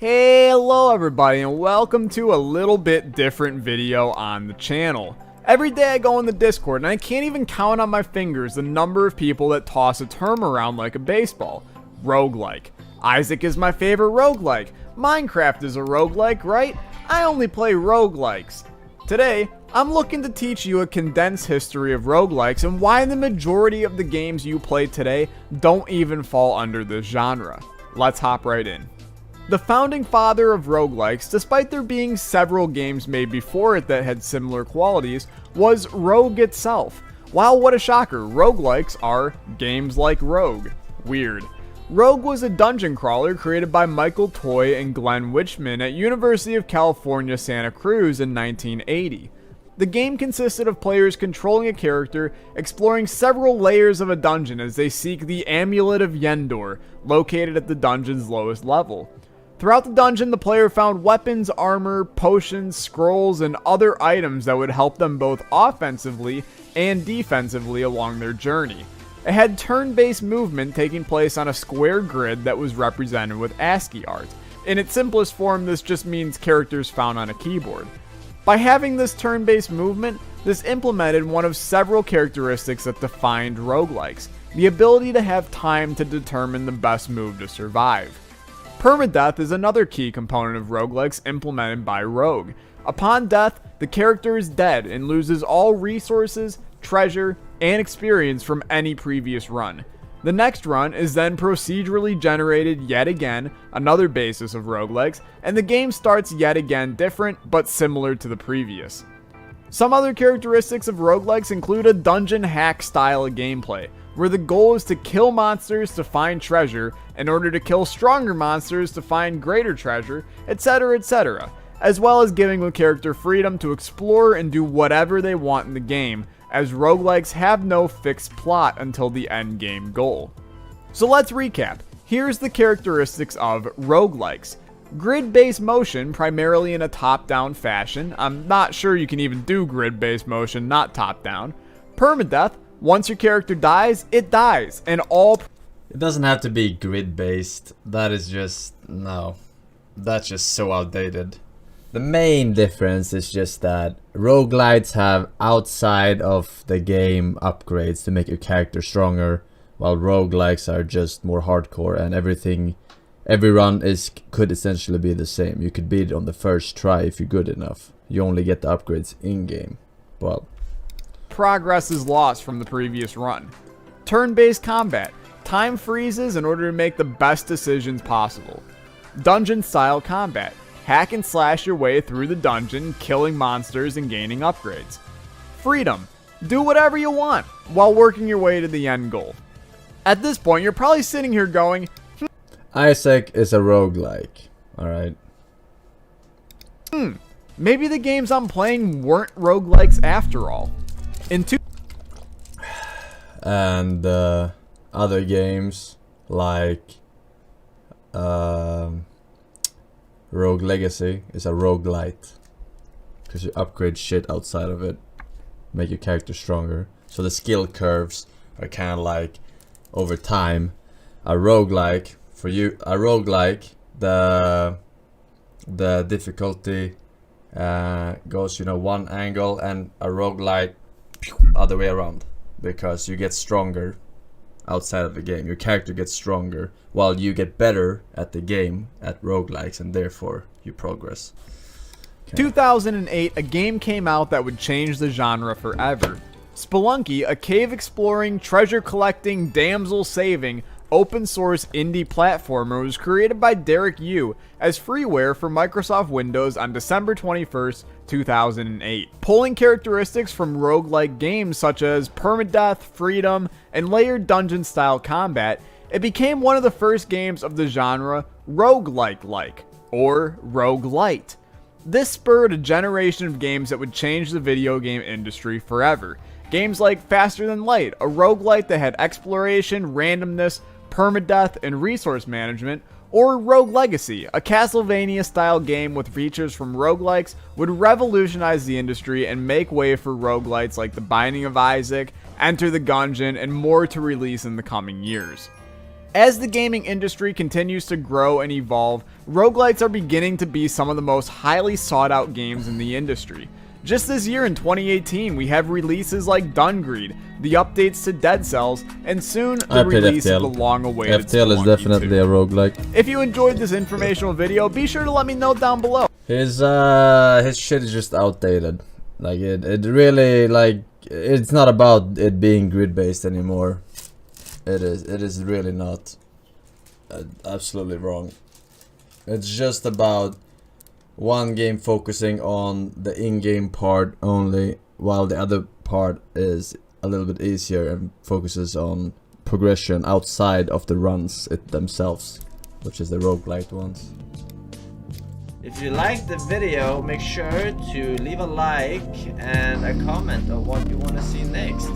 Hello everybody and welcome to a little bit different video on the channel. Every day I go in the Discord and I can't even count on my fingers the number of people that toss a term around like a baseball. Roguelike. Isaac is my favorite roguelike. Minecraft is a roguelike, right? I only play roguelikes. Today, I'm looking to teach you a condensed history of roguelikes and why the majority of the games you play today don't even fall under this genre. Let's hop right in. The founding father of roguelikes, despite there being several games made before it that had similar qualities, was Rogue itself. Wow, what a shocker, roguelikes are games like Rogue. Weird. Rogue was a dungeon crawler created by Michael Toy and Glenn Wichman at University of California, Santa Cruz in 1980. The game consisted of players controlling a character, exploring several layers of a dungeon as they seek the Amulet of Yendor, located at the dungeon's lowest level. Throughout the dungeon, the player found weapons, armor, potions, scrolls, and other items that would help them both offensively and defensively along their journey. It had turn-based movement taking place on a square grid that was represented with ASCII art. In its simplest form, this just means characters found on a keyboard. By having this turn-based movement, this implemented one of several characteristics that defined roguelikes, the ability to have time to determine the best move to survive. Permadeath is another key component of roguelikes implemented by Rogue. Upon death, the character is dead and loses all resources, treasure, and experience from any previous run. The next run is then procedurally generated yet again, another basis of roguelikes, and the game starts yet again different but similar to the previous. Some other characteristics of roguelikes include a dungeon hack style of gameplay, where the goal is to kill monsters to find treasure in order to kill stronger monsters to find greater treasure, etc., as well as giving the character freedom to explore and do whatever they want in the game, as roguelikes have no fixed plot until the end game goal. So let's recap. Here's the characteristics of roguelikes. Grid-based motion, primarily in a top-down fashion. I'm not sure you can even do grid-based motion not top-down. Permadeath. Once your character dies, it dies, and all... It doesn't have to be grid-based. That is just... no. That's just so outdated. The main difference is just that roguelites have outside of the game upgrades to make your character stronger, while roguelikes are just more hardcore and every run could essentially be the same. You could beat it on the first try if you're good enough. You only get the upgrades in-game. Well... progress is lost from the previous run. Turn-based combat. Time freezes in order to make the best decisions possible. Dungeon-style combat. Hack and slash your way through the dungeon, killing monsters and gaining upgrades. Freedom. Do whatever you want while working your way to the end goal. At this point, you're probably sitting here going, Isaac is a roguelike. Alright. Maybe the games I'm playing weren't roguelikes after all. And other games like Rogue Legacy is a roguelite because you upgrade shit outside of it, make your character stronger. So the skill curves are kind of like over time. A roguelike for you, the difficulty goes one angle, and a roguelite other way around, because you get stronger outside of the game. Your character gets stronger while you get better at the game at roguelikes, and therefore you progress. 2008, a game came out that would change the genre forever. Spelunky, a cave exploring, treasure collecting, damsel saving, open source indie platformer, was created by Derek Yu as freeware for Microsoft Windows on December 21st, 2008. Pulling characteristics from roguelike games such as permadeath, freedom, and layered dungeon-style combat, it became one of the first games of the genre roguelike-like, or roguelite. This spurred a generation of games that would change the video game industry forever. Games like Faster Than Light, a roguelite that had exploration, randomness, permadeath, and resource management, or Rogue Legacy, a Castlevania-style game with features from roguelikes, would revolutionize the industry and make way for roguelites like The Binding of Isaac, Enter the Gungeon, and more to release in the coming years. As the gaming industry continues to grow and evolve, roguelites are beginning to be some of the most highly sought out games in the industry. Just this year in 2018, we have releases like Dungreed, the updates to Dead Cells, and soon the release of the long-awaited FTL is definitely a roguelike. If you enjoyed this informational video, be sure to let me know down below. His shit is just outdated. Like it really, like, it's not about it being grid based anymore. It is really not. Absolutely wrong. It's just about one game focusing on the in-game part only, while the other part is a little bit easier and focuses on progression outside of the runs themselves, which is the roguelite ones. If you liked the video, make sure to leave a like and a comment on what you want to see next.